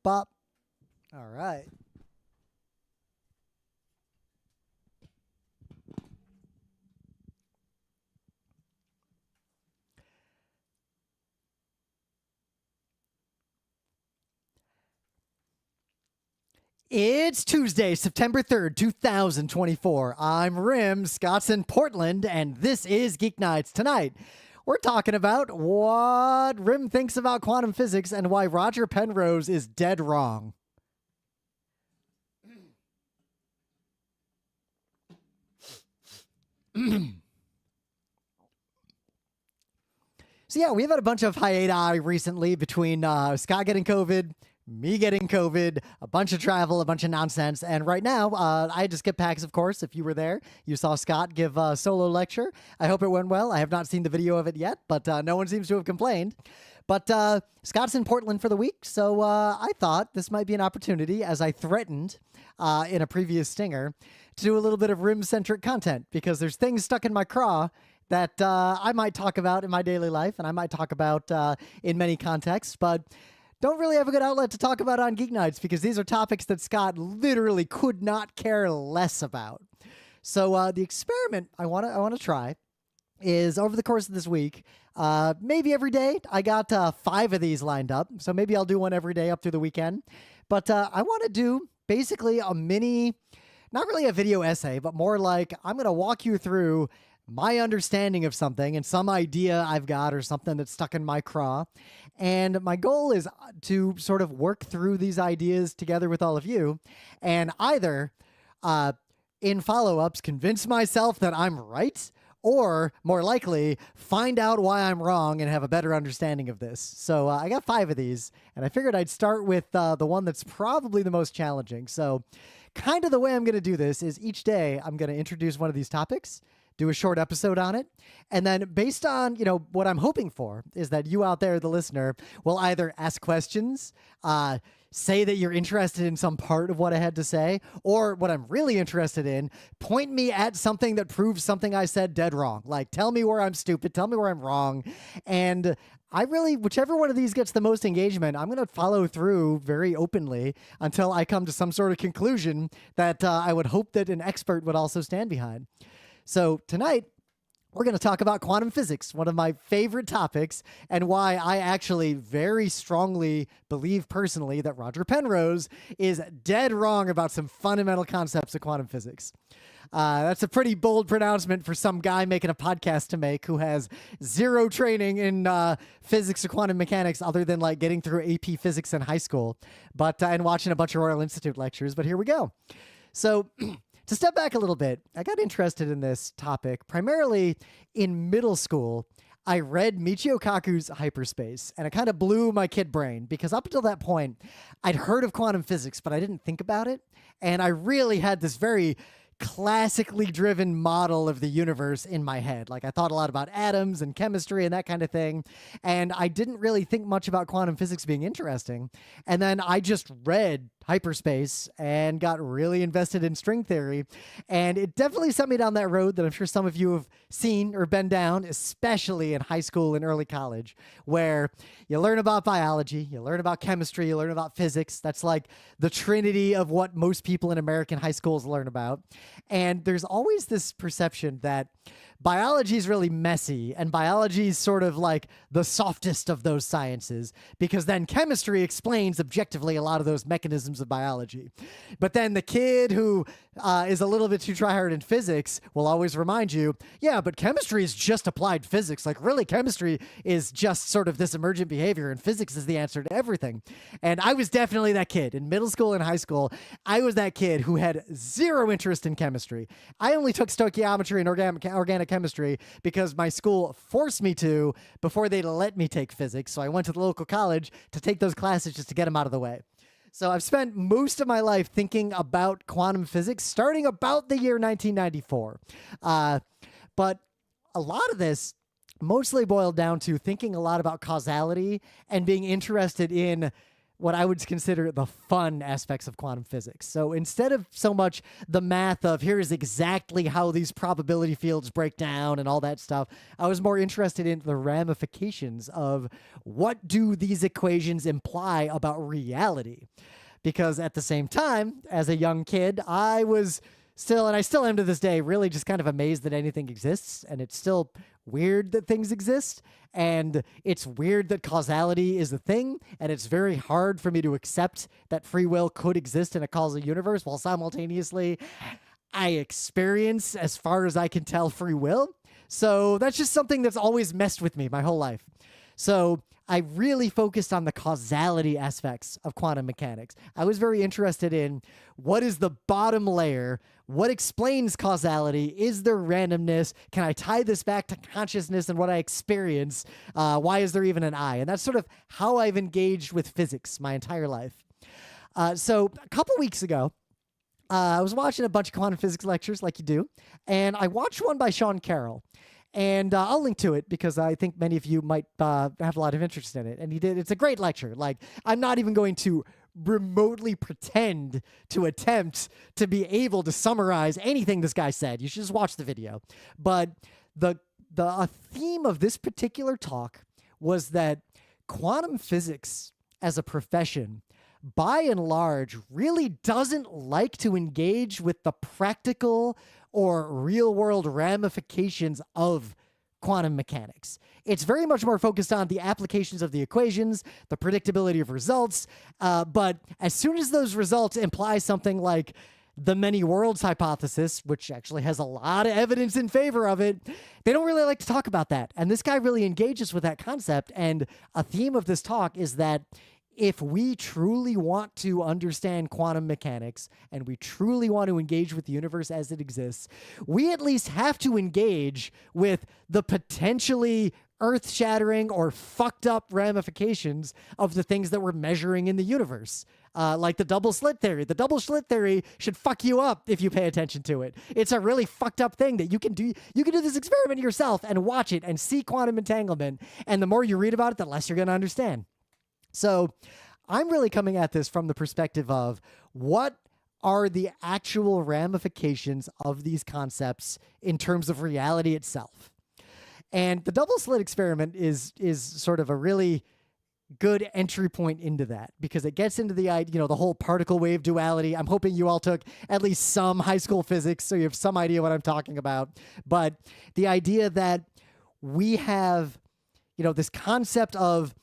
bop. All right. It's Tuesday, September 3rd, 2024. I'm Rim, Scott's in Portland, and this is Geek Nights. Tonight, we're talking about what Rim thinks about quantum physics and why Roger Penrose is dead wrong. So yeah, we've had a bunch of hiati recently between Scott getting COVID, me getting COVID, a bunch of travel, a bunch of nonsense. And right now, I just get PAX, of course. If you were there, you saw Scott give a solo lecture. I hope it went well. I have not seen the video of it yet, but no one seems to have complained. But Scott's in Portland for the week, so I thought this might be an opportunity, as I threatened in a previous stinger, to do a little bit of Rim-centric content, because there's things stuck in my craw that I might talk about in my daily life, and I might talk about in many contexts, but don't really have a good outlet to talk about on Geek Nights, because these are topics that Scott literally could not care less about. So the experiment I want to try is over the course of this week, maybe every day. I got 5 of these lined up, so maybe I'll do one every day up through the weekend. But I want to do basically a mini, not really a video essay, but more like I'm going to walk you through my understanding of something and some idea I've got or something that's stuck in my craw. And my goal is to sort of work through these ideas together with all of you and either in follow-ups convince myself that I'm right, or more likely find out why I'm wrong and have a better understanding of this. So I got 5 of these, and I figured I'd start with the one that's probably the most challenging. So kind of the way I'm going to do this is each day I'm going to introduce one of these topics, do a short episode on it, and then based on, what I'm hoping for is that you out there, the listener, will either ask questions, say that you're interested in some part of what I had to say, or what I'm really interested in, point me at something that proves something I said dead wrong. Like, tell me where I'm stupid, tell me where I'm wrong, and whichever one of these gets the most engagement, I'm going to follow through very openly until I come to some sort of conclusion that I would hope that an expert would also stand behind. So tonight, we're going to talk about quantum physics, one of my favorite topics, and why I actually very strongly believe personally that Roger Penrose is dead wrong about some fundamental concepts of quantum physics. That's a pretty bold pronouncement for some guy making a podcast to make who has zero training in physics or quantum mechanics other than like getting through AP physics in high school, but and watching a bunch of Royal Institute lectures. But here we go. So to step back a little bit, I got interested in this topic primarily in middle school. I read Michio Kaku's Hyperspace, and it kind of blew my kid brain because up until that point, I'd heard of quantum physics, but I didn't think about it. And I really had this very classically driven model of the universe in my head. Like, I thought a lot about atoms and chemistry and that kind of thing, and I didn't really think much about quantum physics being interesting. And then I just read Hyperspace and got really invested in string theory, and it definitely sent me down that road that I'm sure some of you have seen or been down, especially in high school and early college, where you learn about biology, you learn about chemistry, you learn about physics. That's like the trinity of what most people in American high schools learn about. And there's always this perception that biology is really messy, and biology is sort of like the softest of those sciences, because then chemistry explains objectively a lot of those mechanisms of biology. But then the kid who is a little bit too tryhard in physics will always remind you, yeah, but chemistry is just applied physics. Like, really, chemistry is just sort of this emergent behavior, and physics is the answer to everything. And I was definitely that kid. In middle school and high school, I was that kid who had zero interest in chemistry. I only took stoichiometry and organic chemistry because my school forced me to before they let me take physics. So I went to the local college to take those classes just to get them out of the way. So I've spent most of my life thinking about quantum physics starting about the year 1994. But a lot of this mostly boiled down to thinking a lot about causality and being interested in what I would consider the fun aspects of quantum physics. So instead of so much the math of here is exactly how these probability fields break down and all that stuff, I was more interested in the ramifications of what do these equations imply about reality. Because at the same time, as a young kid, I was still, and I still am to this day, really just kind of amazed that anything exists. And it's still weird that things exist. And it's weird that causality is a thing. And it's very hard for me to accept that free will could exist in a causal universe while simultaneously I experience, as far as I can tell, free will. So that's just something that's always messed with me my whole life. So I really focused on the causality aspects of quantum mechanics. I was very interested in what is the bottom layer, what explains causality, is there randomness, can I tie this back to consciousness and what I experience, why is there even an I? And that's sort of how I've engaged with physics my entire life. So a couple weeks ago, I was watching a bunch of quantum physics lectures like you do, and I watched one by Carroll. And I'll link to it because I think many of you might have a lot of interest in it. And it's a great lecture. Like, I'm not even going to remotely pretend to attempt to be able to summarize anything this guy said. You should just watch the video. But the theme of this particular talk was that quantum physics as a profession, by and large, really doesn't like to engage with the practical or real-world ramifications of quantum mechanics. It's very much more focused on the applications of the equations, the predictability of results, but as soon as those results imply something like the many worlds hypothesis, which actually has a lot of evidence in favor of it, they don't really like to talk about that. And this guy really engages with that concept, and a theme of this talk is that if we truly want to understand quantum mechanics and we truly want to engage with the universe as it exists, we at least have to engage with the potentially earth-shattering or fucked up ramifications of the things that we're measuring in the universe. Like the double slit theory. The double slit theory should fuck you up if you pay attention to it. It's a really fucked up thing that you can do. You can do this experiment yourself and watch it and see quantum entanglement. And the more you read about it, the less you're going to understand. So I'm really coming at this from the perspective of what are the actual ramifications of these concepts in terms of reality itself. And the double slit experiment is sort of a really good entry point into that because it gets into the whole particle wave duality. I'm hoping you all took at least some high school physics, so you have some idea what I'm talking about. But the idea that we have, this concept of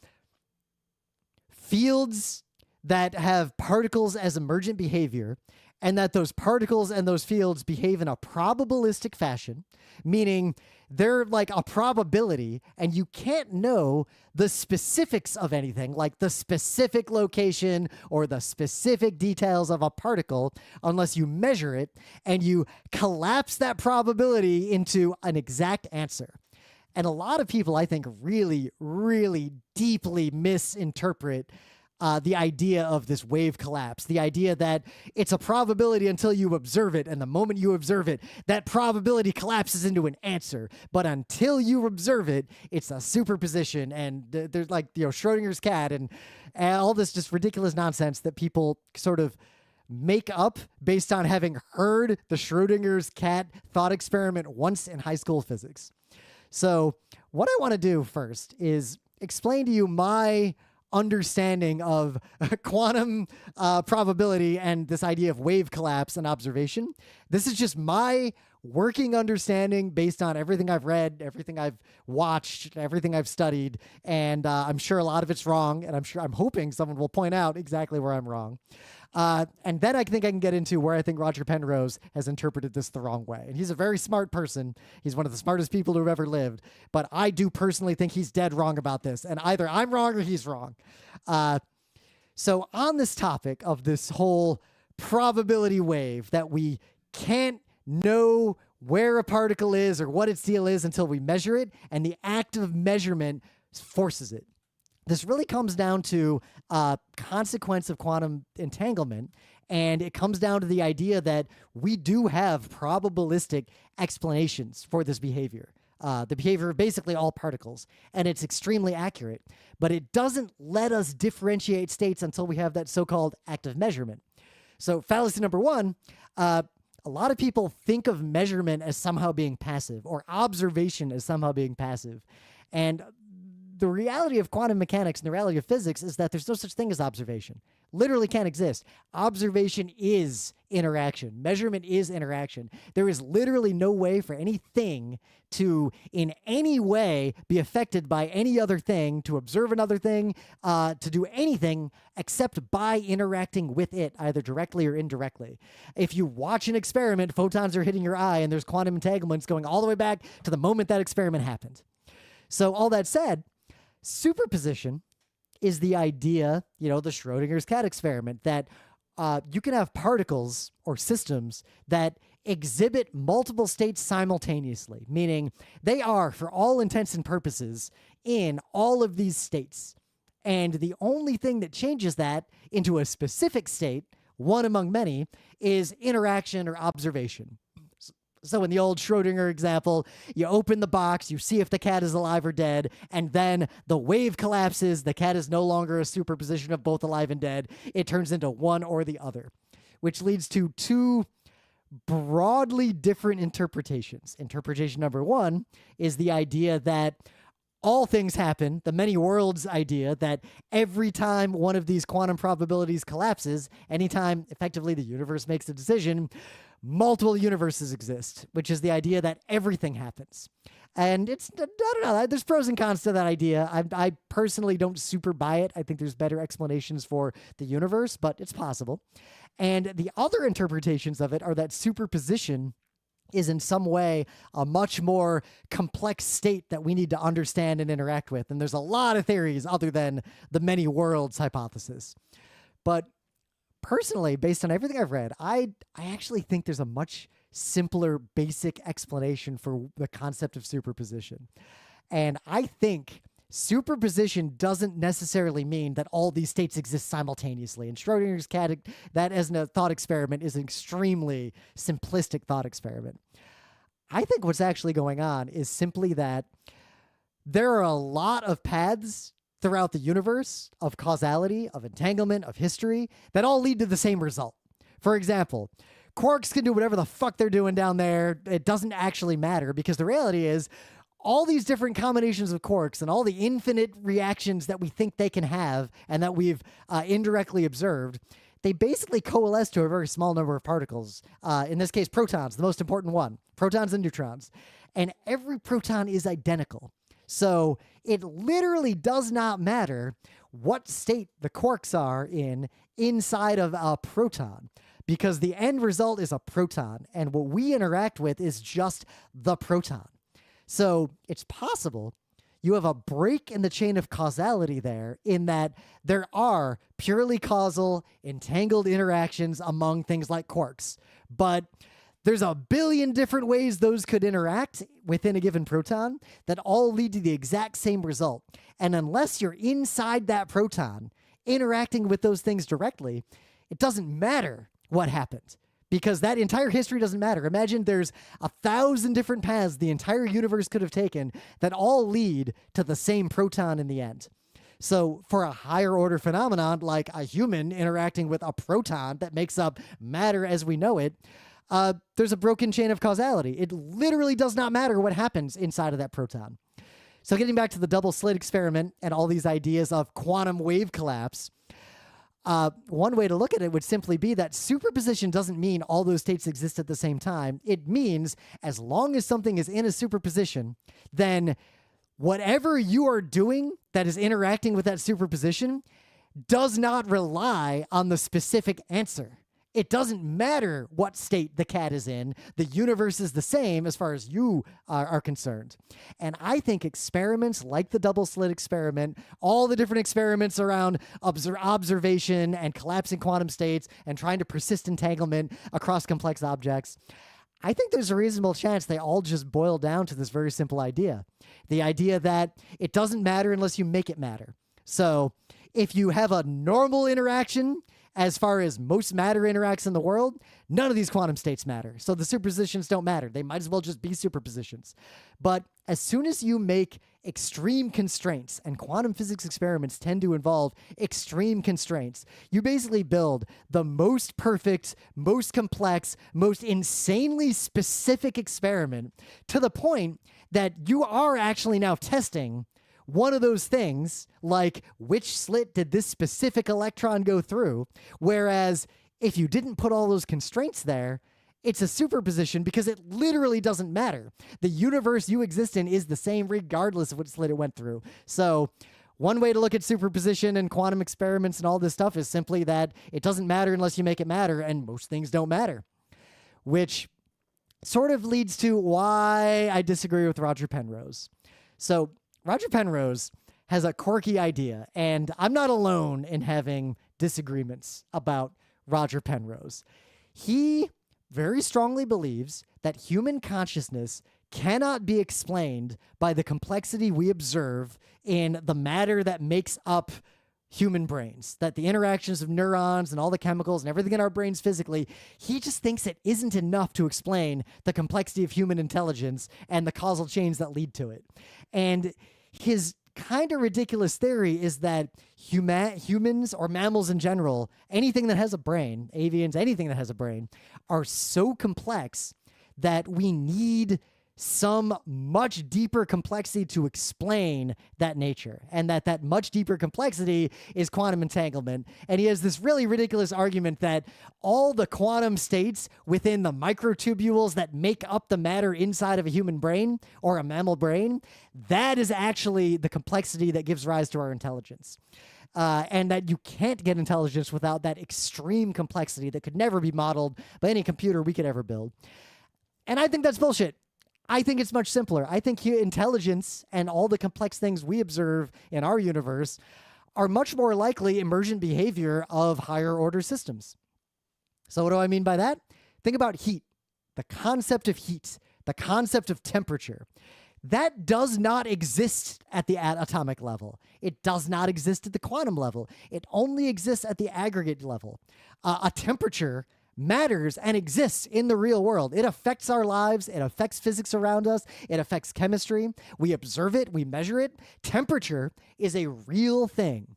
fields that have particles as emergent behavior, and that those particles and those fields behave in a probabilistic fashion, meaning they're like a probability, and you can't know the specifics of anything, like the specific location or the specific details of a particle, unless you measure it, and you collapse that probability into an exact answer. And a lot of people, I think, really, really deeply misinterpret the idea of this wave collapse, the idea that it's a probability until you observe it, and the moment you observe it, that probability collapses into an answer. But until you observe it, it's a superposition, and there's Schrodinger's cat and all this just ridiculous nonsense that people sort of make up based on having heard the Schrodinger's cat thought experiment once in high school physics. So what I want to do first is explain to you my understanding of quantum probability and this idea of wave collapse and observation. This is just my working understanding based on everything I've read, everything I've watched, everything I've studied, and I'm sure a lot of it's wrong, and I'm hoping someone will point out exactly where I'm wrong. And then I think I can get into where I think Roger Penrose has interpreted this the wrong way. And he's a very smart person. He's one of the smartest people to have ever lived. But I do personally think he's dead wrong about this. And either I'm wrong or he's wrong. So on this topic of this whole probability wave that we can't know where a particle is or what its deal is until we measure it, and the act of measurement forces it. This really comes down to a consequence of quantum entanglement, and it comes down to the idea that we do have probabilistic explanations for this behavior. the behavior of basically all particles. And it's extremely accurate, but it doesn't let us differentiate states until we have that so-called active measurement. So fallacy number one, a lot of people think of measurement as somehow being passive or observation as somehow being passive. And the reality of quantum mechanics and the reality of physics is that there's no such thing as observation. Literally can't exist. Observation is interaction. Measurement is interaction. There is literally no way for anything to in any way be affected by any other thing, to observe another thing, to do anything except by interacting with it, either directly or indirectly. If you watch an experiment, photons are hitting your eye and there's quantum entanglements going all the way back to the moment that experiment happened. So all that said, superposition is the idea, the Schrodinger's cat experiment, that you can have particles or systems that exhibit multiple states simultaneously, meaning they are, for all intents and purposes, in all of these states. And the only thing that changes that into a specific state, one among many, is interaction or observation. So in the old Schrodinger example, you open the box, you see if the cat is alive or dead, and then the wave collapses. The cat is no longer a superposition of both alive and dead. It turns into one or the other, which leads to two broadly different interpretations. Interpretation number one is the idea that all things happen, the many worlds idea, that every time one of these quantum probabilities collapses, anytime effectively the universe makes a decision, multiple universes exist, which is the idea that everything happens. And I don't know, there's pros and cons to that idea. I personally don't super buy it. I think there's better explanations for the universe, but it's possible. And the other interpretations of it are that superposition is in some way a much more complex state that we need to understand and interact with. And there's a lot of theories other than the many worlds hypothesis. But personally, based on everything I've read, I actually think there's a much simpler, basic explanation for the concept of superposition. And I think superposition doesn't necessarily mean that all these states exist simultaneously. And Schrodinger's cat, that as a thought experiment, is an extremely simplistic thought experiment. I think what's actually going on is simply that there are a lot of paths throughout the universe of causality, of entanglement, of history, that all lead to the same result. For example, quarks can do whatever the fuck they're doing down there. It doesn't actually matter, because the reality is all these different combinations of quarks and all the infinite reactions that we think they can have and that we've indirectly observed, they basically coalesce to a very small number of particles. In this case, protons, the most important one. Protons and neutrons. And every proton is identical. So it literally does not matter what state the quarks are in inside of a proton, because the end result is a proton, and what we interact with is just the proton. So it's possible you have a break in the chain of causality there, in that there are purely causal, entangled interactions among things like quarks, but there's a billion different ways those could interact within a given proton that all lead to the exact same result. And unless you're inside that proton interacting with those things directly, it doesn't matter what happened, because that entire history doesn't matter. Imagine there's 1,000 different paths the entire universe could have taken that all lead to the same proton in the end. So for a higher order phenomenon like a human interacting with a proton that makes up matter as we know it, there's a broken chain of causality. It literally does not matter what happens inside of that proton. So getting back to the double slit experiment and all these ideas of quantum wave collapse, one way to look at it would simply be that superposition doesn't mean all those states exist at the same time. It means as long as something is in a superposition, then whatever you are doing that is interacting with that superposition does not rely on the specific answer. It doesn't matter what state the cat is in. The universe is the same as far as you are concerned. And I think experiments like the double slit experiment, all the different experiments around observation and collapsing quantum states and trying to persist entanglement across complex objects, I think there's a reasonable chance they all just boil down to this very simple idea. The idea that it doesn't matter unless you make it matter. So if you have a normal interaction, as far as most matter interacts in the world, none of these quantum states matter. So the superpositions don't matter. They might as well just be superpositions. But as soon as you make extreme constraints, and quantum physics experiments tend to involve extreme constraints, you basically build the most perfect, most complex, most insanely specific experiment to the point that you are actually now testing one of those things, like which slit did this specific electron go through, whereas if you didn't put all those constraints there, it's a superposition because it literally doesn't matter. The universe you exist in is the same regardless of what slit it went through. So one way to look at superposition and quantum experiments and all this stuff is simply that it doesn't matter unless you make it matter, and most things don't matter, which sort of leads to why I disagree with Roger Penrose. So Roger Penrose has a quirky idea, and I'm not alone in having disagreements about Roger Penrose. He very strongly believes that human consciousness cannot be explained by the complexity we observe in the matter that makes up human brains, that the interactions of neurons and all the chemicals and everything in our brains physically, he just thinks it isn't enough to explain the complexity of human intelligence and the causal chains that lead to it. And his kind of ridiculous theory is that humans or mammals in general, anything that has a brain, avians, anything that has a brain, are so complex that we need some much deeper complexity to explain that nature, and that much deeper complexity is quantum entanglement. And he has this really ridiculous argument that all the quantum states within the microtubules that make up the matter inside of a human brain or a mammal brain, that is actually the complexity that gives rise to our intelligence. And that you can't get intelligence without that extreme complexity that could never be modeled by any computer we could ever build. And I think that's bullshit. I think it's much simpler. I think intelligence and all the complex things we observe in our universe are much more likely emergent behavior of higher order systems. So what do I mean by that? Think about heat, the concept of heat, the concept of temperature. That does not exist at the atomic level. It does not exist at the quantum level. It only exists at the aggregate level. A temperature matters and exists in the real world. It affects our lives. It affects physics around us. It affects chemistry. We observe it. We measure it. Temperature is a real thing.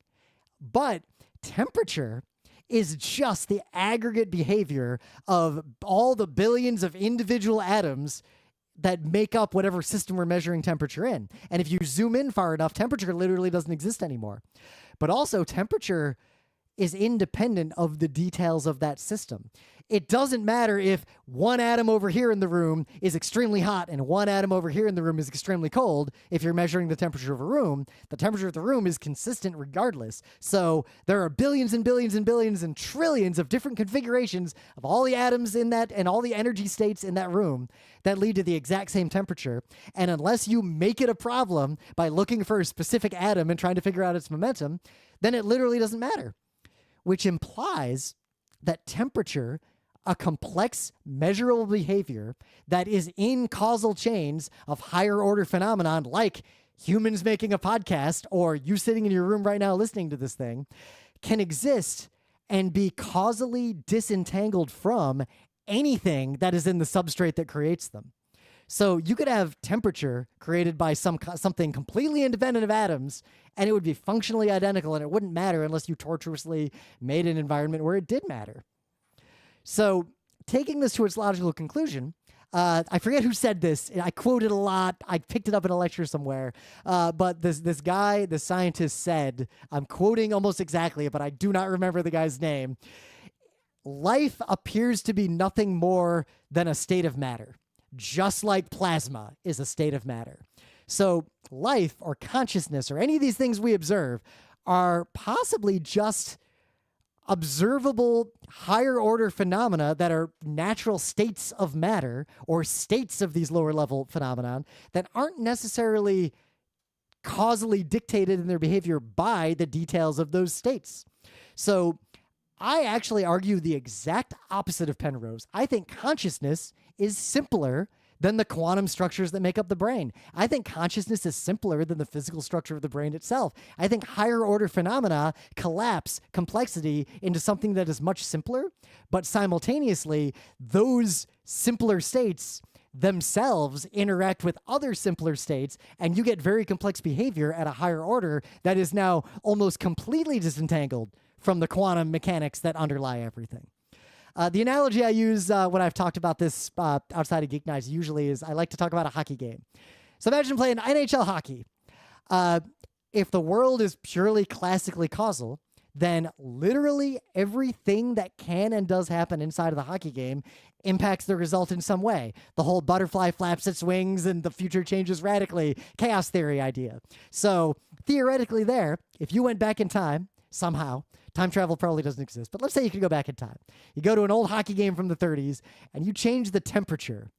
But temperature is just the aggregate behavior of all the billions of individual atoms that make up whatever system we're measuring temperature in. And if you zoom in far enough, temperature literally doesn't exist anymore. But also, temperature is independent of the details of that system. It doesn't matter if one atom over here in the room is extremely hot and one atom over here in the room is extremely cold. If you're measuring the temperature of a room, the temperature of the room is consistent regardless. So there are billions and billions and billions and trillions of different configurations of all the atoms in that and all the energy states in that room that lead to the exact same temperature. And unless you make it a problem by looking for a specific atom and trying to figure out its momentum, then it literally doesn't matter. Which implies that temperature, a complex, measurable behavior that is in causal chains of higher order phenomenon, like humans making a podcast or you sitting in your room right now listening to this thing, can exist and be causally disentangled from anything that is in the substrate that creates them. So you could have temperature created by something completely independent of atoms, and it would be functionally identical, and it wouldn't matter unless you tortuously made an environment where it did matter. So taking this to its logical conclusion, I forget who said this. I quoted a lot. I picked it up in a lecture somewhere. But this guy, the scientist, said, I'm quoting almost exactly, but I do not remember the guy's name. Life appears to be nothing more than a state of matter, just like plasma is a state of matter. So life or consciousness or any of these things we observe are possibly just observable higher order phenomena that are natural states of matter or states of these lower level phenomenon that aren't necessarily causally dictated in their behavior by the details of those states. So I actually argue the exact opposite of Penrose. I think consciousness is simpler than the quantum structures that make up the brain. I think consciousness is simpler than the physical structure of the brain itself. I think higher order phenomena collapse complexity into something that is much simpler, but simultaneously, those simpler states themselves interact with other simpler states, and you get very complex behavior at a higher order that is now almost completely disentangled from the quantum mechanics that underlie everything. The analogy I use when I've talked about this outside of Geek Nights usually is I like to talk about a hockey game. So imagine playing NHL hockey. If the world is purely classically causal, then literally everything that can and does happen inside of the hockey game impacts the result in some way. The whole butterfly flaps its wings and the future changes radically, chaos theory idea. So theoretically there, if you went back in time, somehow, time travel probably doesn't exist, but let's say you could go back in time. You go to an old hockey game from the 30s and you change the temperature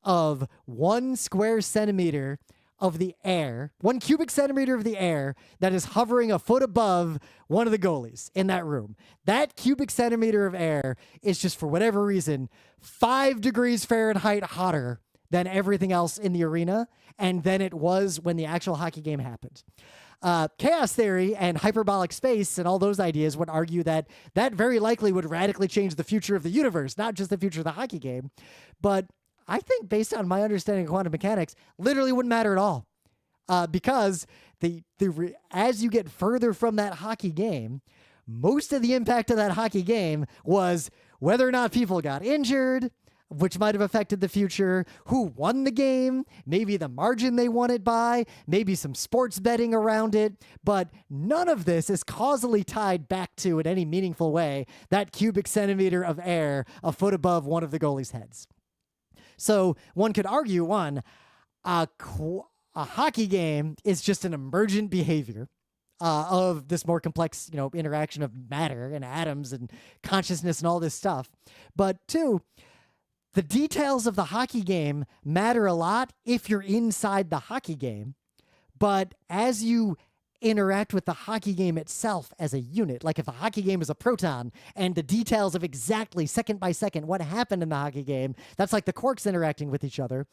of 1 square centimeter of the air, 1 cubic centimeter of the air that is hovering a foot above one of the goalies in that room. That cubic centimeter of air is just, for whatever reason, 5 degrees Fahrenheit hotter than everything else in the arena, and than it was when the actual hockey game happened. Chaos theory and hyperbolic space and all those ideas would argue that that very likely would radically change the future of the universe, not just the future of the hockey game. But I think, based on my understanding of quantum mechanics, literally wouldn't matter at all. Because as you get further from that hockey game, most of the impact of that hockey game was whether or not people got injured, which might have affected the future, who won the game, maybe the margin they won it by, maybe some sports betting around it, but none of this is causally tied back to, in any meaningful way, that cubic centimeter of air a foot above one of the goalies' heads. So one could argue, a hockey game is just an emergent behavior of this more complex, interaction of matter and atoms and consciousness and all this stuff. But 2, the details of the hockey game matter a lot if you're inside the hockey game, but as you interact with the hockey game itself as a unit, like if the hockey game is a proton and the details of exactly second by second what happened in the hockey game, that's like the quarks interacting with each other.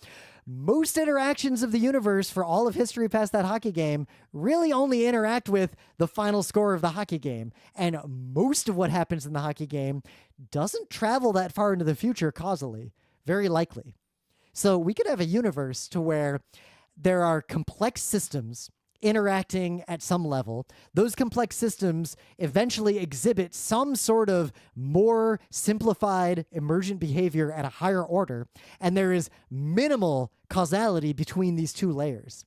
Most interactions of the universe for all of history past that hockey game really only interact with the final score of the hockey game. And most of what happens in the hockey game doesn't travel that far into the future causally, very likely. So we could have a universe to where there are complex systems interacting at some level. Those complex systems eventually exhibit some sort of more simplified emergent behavior at a higher order, and there is minimal causality between these 2 layers.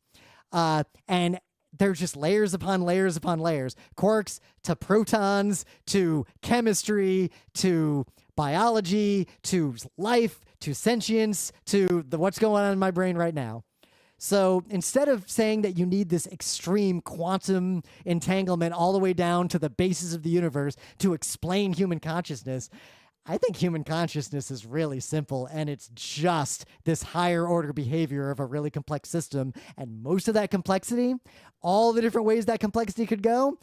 And there's just layers upon layers upon layers. Quarks to protons to chemistry to biology to life to sentience to what's going on in my brain right now. So instead of saying that you need this extreme quantum entanglement all the way down to the basis of the universe to explain human consciousness, I think human consciousness is really simple, and it's just this higher order behavior of a really complex system. And most of that complexity, all the different ways that complexity could go,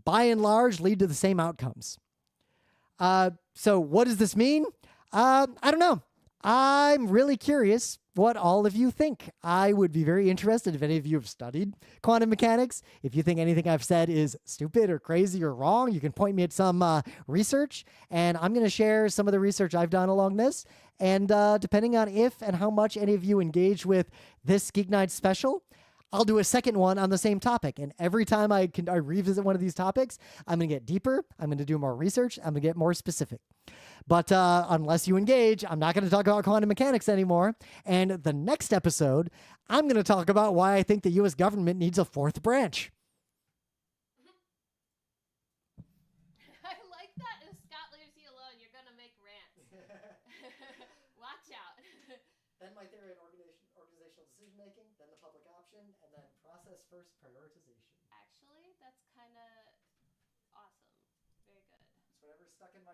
by and large, lead to the same outcomes. So what does this mean? I don't know. I'm really curious what all of you think. I would be very interested if any of you have studied quantum mechanics. If you think anything I've said is stupid or crazy or wrong, you can point me at some research, and I'm going to share some of the research I've done along this. And depending on if and how much any of you engage with this Geek Night special, I'll do a second one on the same topic. And every time I revisit one of these topics, I'm going to get deeper. I'm going to do more research. I'm going to get more specific. But unless you engage, I'm not going to talk about quantum mechanics anymore. And the next episode, I'm going to talk about why I think the U.S. government needs a 4th branch. I like that. If Scott leaves you alone, you're going to make rants. Watch out. Then my theory on organizational decision-making, then the public option, and then process-first prioritization. Actually, that's kind of awesome. Very good. It's whatever's stuck in my